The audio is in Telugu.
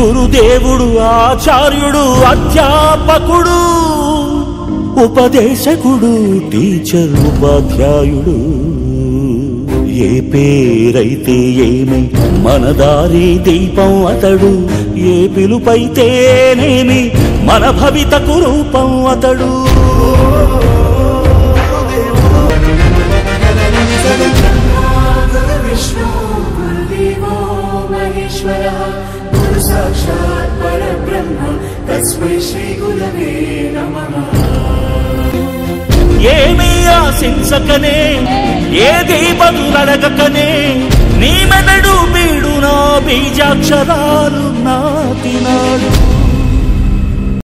గురుదేవుడు ఆచార్యుడు అధ్యాపకుడు ఉపదేశకుడు టీచర్ ఉపాధ్యాయుడు ఏ పేరైతే ఏమి మన దారి దీపం అతడు ఏ పిలుపైతేనేమి మన భవితకు రూపం అతడు సాక్షాత్ పరబ్రహ్మ తస్మై శ్రీ గురవే నమః ఏమీ ఆశించకనే ఏది బదులడగకనే నీ మెదడు బీడు నా బీజాక్షరాలు నాటినాడు